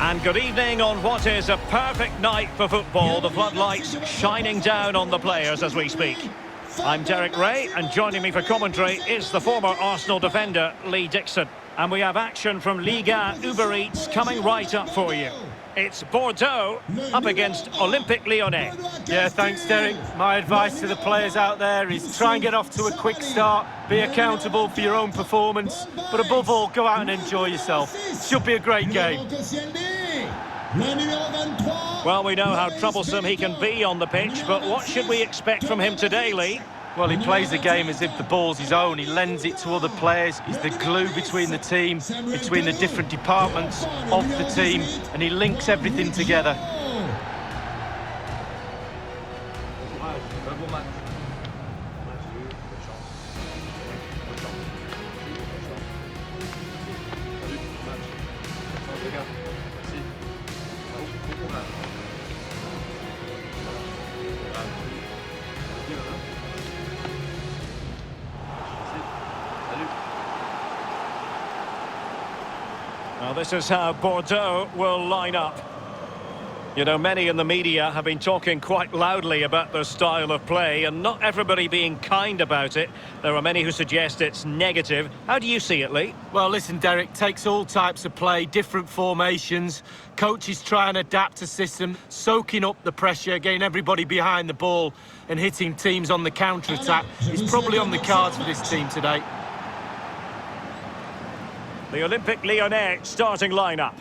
And good evening on what is a perfect night for football. The floodlights shining down on the players as we speak. I'm Derek Ray, and joining me for commentary is the former Arsenal defender, Lee Dixon. And we have action from Ligue Uber Eats coming right up for you. It's Bordeaux up against Olympique Lyonnais. Yeah, thanks, Derek. My advice to the players out there is try and get off to a quick start, be accountable for your own performance, but above all, go out and enjoy yourself. Should be a great game. Well, we know how troublesome he can be on the pitch, but what should we expect from him today, Lee? Well, he plays the game as if the ball's his own. He lends it to other players. He's the glue between the team, between the different departments of the team, and he links everything together. Well, this is how Bordeaux will line up. You know, many in the media have been talking quite loudly about their style of play, and not everybody being kind about it. There are many who suggest it's negative. How do you see it, Lee? Well, listen, Derek, takes all types of play, different formations. Coaches try and adapt a system, soaking up the pressure, getting everybody behind the ball and hitting teams on the counter-attack. It's probably on the cards for this team today. The Olympique Lyonnais starting lineup.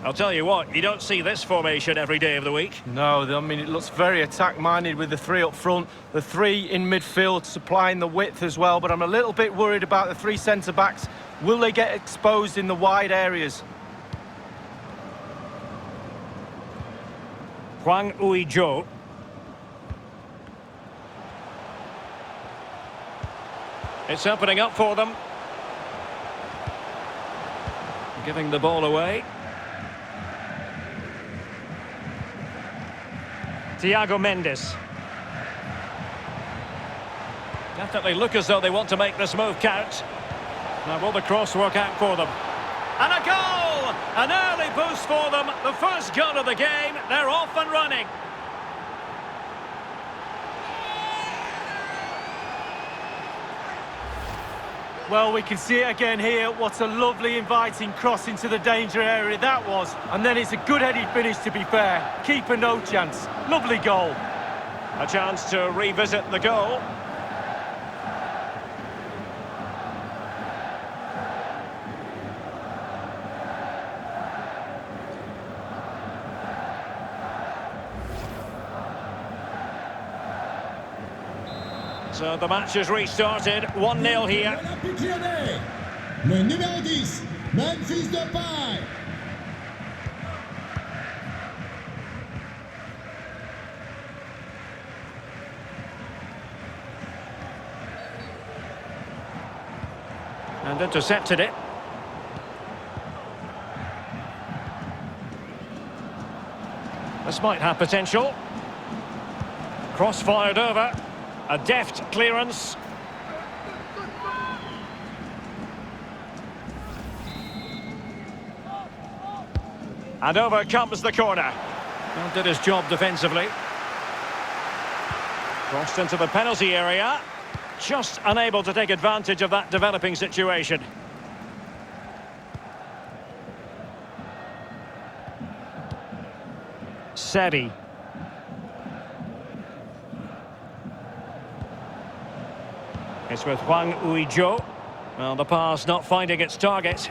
I'll tell you what, you don't see this formation every day of the week. No, I mean, it looks very attack-minded with the three up front, the three in midfield supplying the width as well, but I'm a little bit worried about the three centre-backs. Will they get exposed in the wide areas? Hwang Ui-jo. It's opening up for them. Giving the ball away. Thiago Mendes. Definitely look as though they want to make this move count. Now will the cross work out for them? And a goal! An early boost for them. The first goal of the game. They're off and running. Well, we can see it again here. What a lovely, inviting cross into the danger area that was. And then it's a good-headed finish, to be fair. Keeper, no chance. Lovely goal. A chance to revisit the goal. So the match has restarted, 1-0 here. Le numéro 10, Memphis Depay. And intercepted it. This might have potential. Cross fired over. A deft clearance. And over comes the corner. Well, did his job defensively. Crossed into the penalty area. Just unable to take advantage of that developing situation. Seri. It's with Hwang Ui-jo. Well, the pass not finding its target.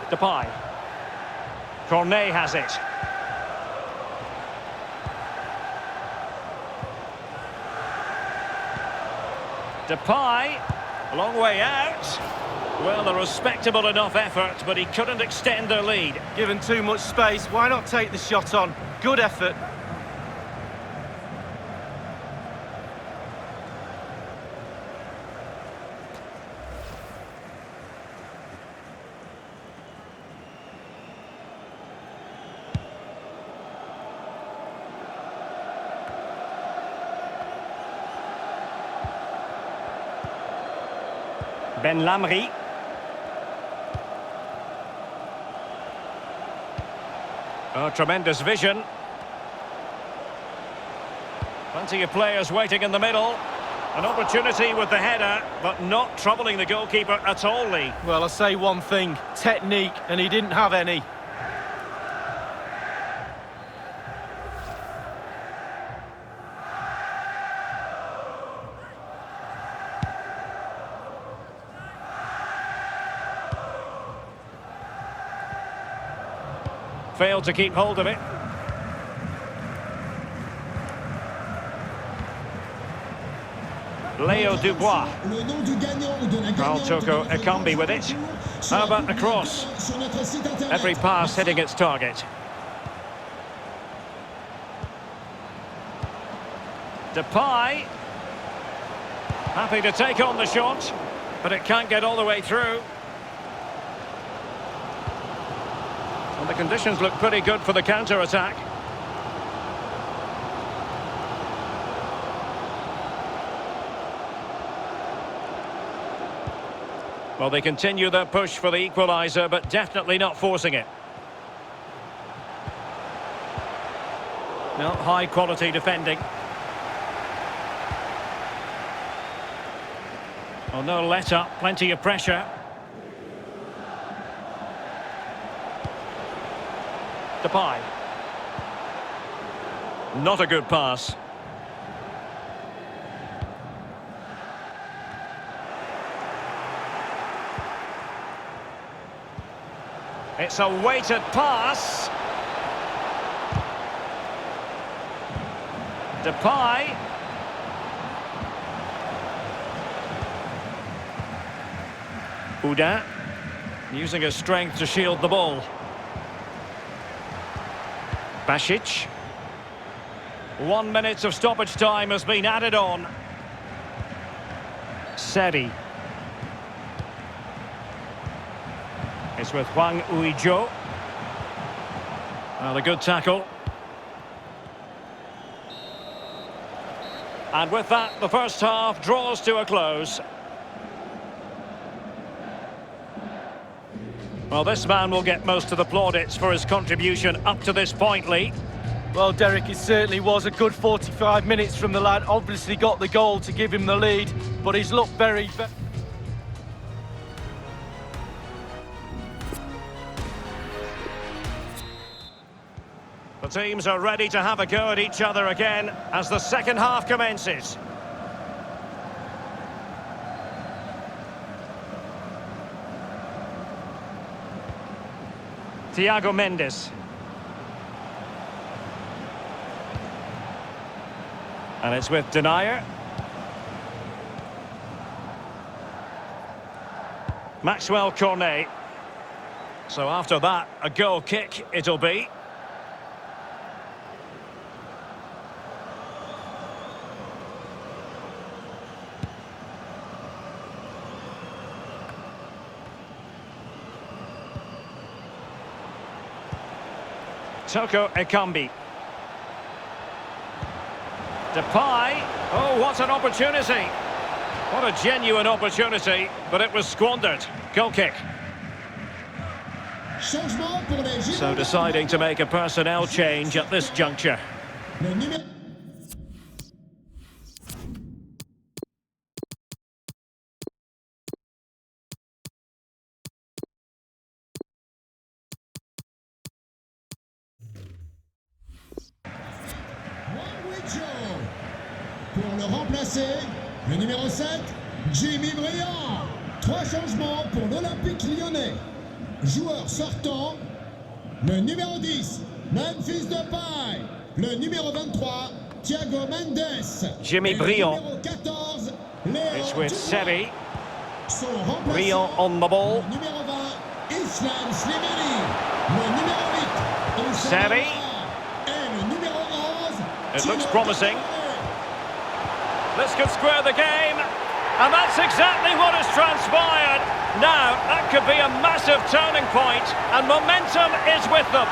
Depay. Cornet has it. Depay, a long way out. Well, a respectable enough effort, but he couldn't extend their lead. Given too much space, why not take the shot on? Good effort. Ben Lamry. Oh, tremendous vision. Plenty of players waiting in the middle. An opportunity with the header, but not troubling the goalkeeper at all, Lee. Well, I say one thing, technique, and he didn't have any. Failed to keep hold of it. Leo Dubois. Le nom du gagnant ou de la Carl gagnante Toko de notre Ekambi with it. sur How la about the cross? sur notre site internet. Every pass hitting its target. Depay. Happy to take on the shot, but it can't get all the way through. And the conditions look pretty good for the counter-attack. Well, they continue their push for the equaliser, but definitely not forcing it. No, high-quality defending. Oh, no let-up, plenty of pressure. Depay. Not a good pass. It's a weighted pass. Depay. Oudin. Using his strength to shield the ball. Basic. 1 minute of stoppage time has been added on. Seri. It's with Hwang Ui-jo. Well, a good tackle. And with that, the first half draws to a close. Well, this man will get most of the plaudits for his contribution up to this point, Lee. Well, Derek, it certainly was a good 45 minutes from the lad. Obviously got the goal to give him the lead, but he's looked very... The teams are ready to have a go at each other again as the second half commences. Thiago Mendes. And it's with Denier. Maxwell Cornet. So after that, a goal kick it'll be. Toko Ekambi. Depay. Oh, what an opportunity. What a genuine opportunity, but it was squandered. Goal kick. Changement pour les So deciding to make a personnel change at this juncture. Le numéro... Pour le remplacer, le numéro 7, Jimmy Briand. 3 changements pour l'Olympique lyonnais. Joueur sortant, le numéro 10, Memphis Depay. Le numéro 23, Thiago Mendes. Jimmy Et le Briand. numéro 14, It's with Léo Seri. Son remplaçant, Briand on the ball. le numéro 20, Islam Slimani. Le numéro 8, Oussama Seri. Ba. Et le numéro 11, It looks Thilo promising. Kone. This could square the game. And that's exactly what has transpired. Now, that could be a massive turning point, and momentum is with them.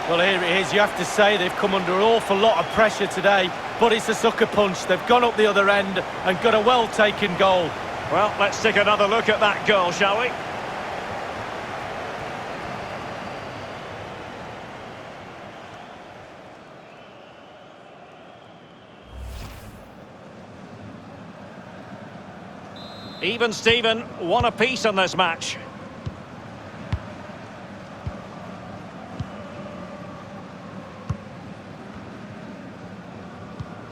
Well, here it is. You have to say they've come under an awful lot of pressure today, but it's a sucker punch. They've gone up the other end and got a well-taken goal. Well, let's take another look at that goal, shall we? Even Steven, one apiece in this match.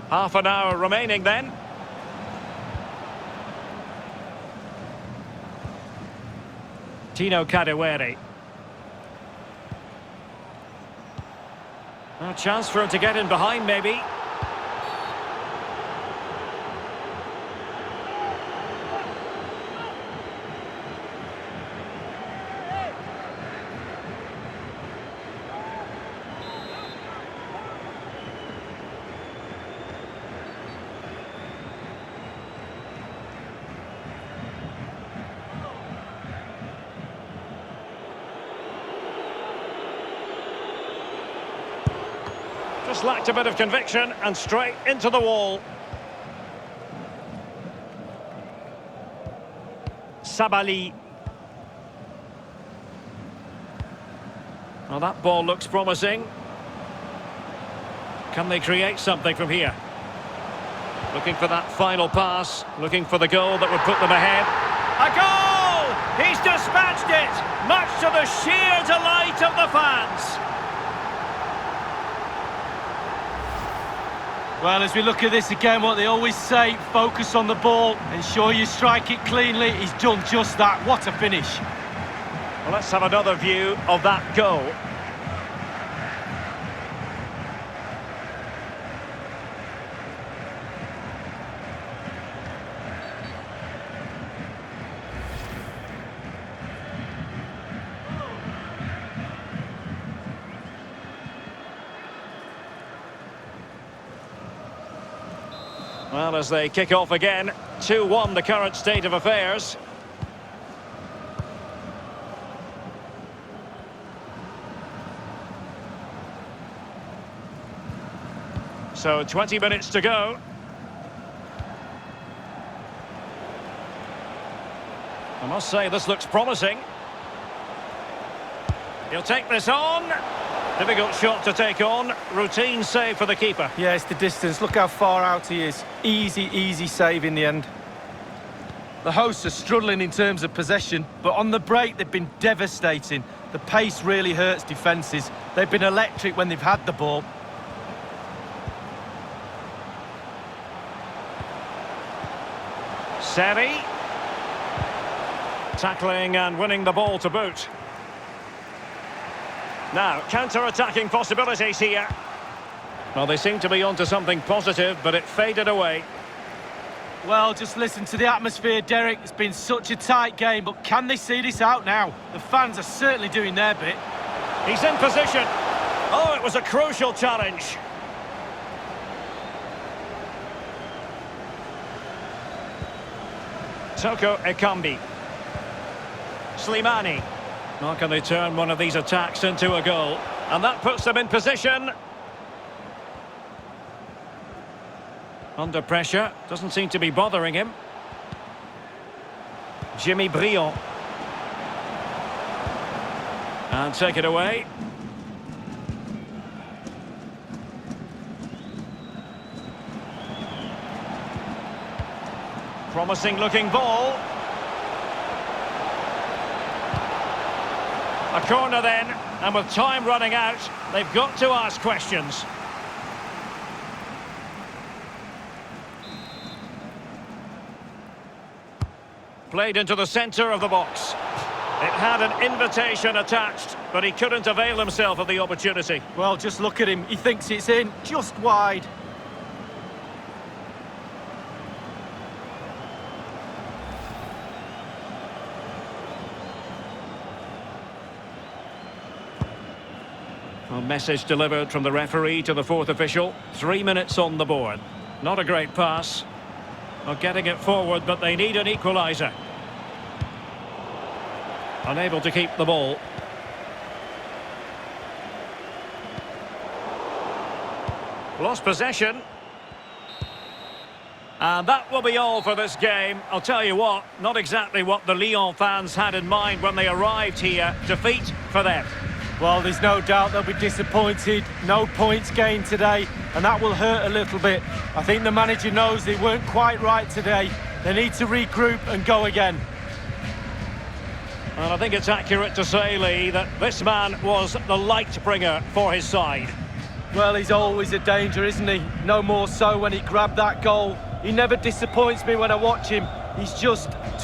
Half an hour remaining then. Tino Kadewere. A chance for him to get in behind, maybe. Just lacked a bit of conviction and straight into the wall. Sabali. Well, that ball looks promising. Can they create something from here? Looking for that final pass, looking for the goal that would put them ahead. A goal! He's dispatched it, much to the sheer delight of the fans. Well, as we look at this again, what they always say, focus on the ball, ensure you strike it cleanly. He's done just that. What a finish. Well, let's have another view of that goal. Well, as they kick off again, 2-1 the current state of affairs. So 20 minutes to go. I must say this looks promising. He'll take this on. Difficult shot to take on. Routine save for the keeper. Yeah, it's the distance. Look how far out he is. Easy save in the end. The hosts are struggling in terms of possession, but on the break they've been devastating. The pace really hurts defences. They've been electric when they've had the ball. Seri. Tackling and winning the ball to boot. Now, counter-attacking possibilities here. Well, they seem to be onto something positive, but it faded away. Well, just listen to the atmosphere, Derek. It's been such a tight game, but can they see this out now? The fans are certainly doing their bit. He's in position. Oh, it was a crucial challenge. Toko Ekambi. Slimani. Now can they turn one of these attacks into a goal? And that puts them in position. Under pressure. Doesn't seem to be bothering him. Jimmy Briand. And take it away. Promising looking ball. A corner then, and with time running out, they've got to ask questions. Played into the centre of the box. It had an invitation attached, but he couldn't avail himself of the opportunity. Well, just look at him. He thinks it's in, just wide. A message delivered from the referee to the fourth official. 3 minutes on the board. Not a great pass. Not getting it forward, but they need an equaliser. Unable to keep the ball. Lost possession. And that will be all for this game. I'll tell you what, not exactly what the Lyon fans had in mind when they arrived here. Defeat for them. Well, there's no doubt they'll be disappointed. No points gained today, and that will hurt a little bit. I think the manager knows they weren't quite right today. They need to regroup and go again. And I think it's accurate to say, Lee, that this man was the light bringer for his side. Well, he's always a danger, isn't he? No more so when he grabbed that goal. He never disappoints me when I watch him. He's just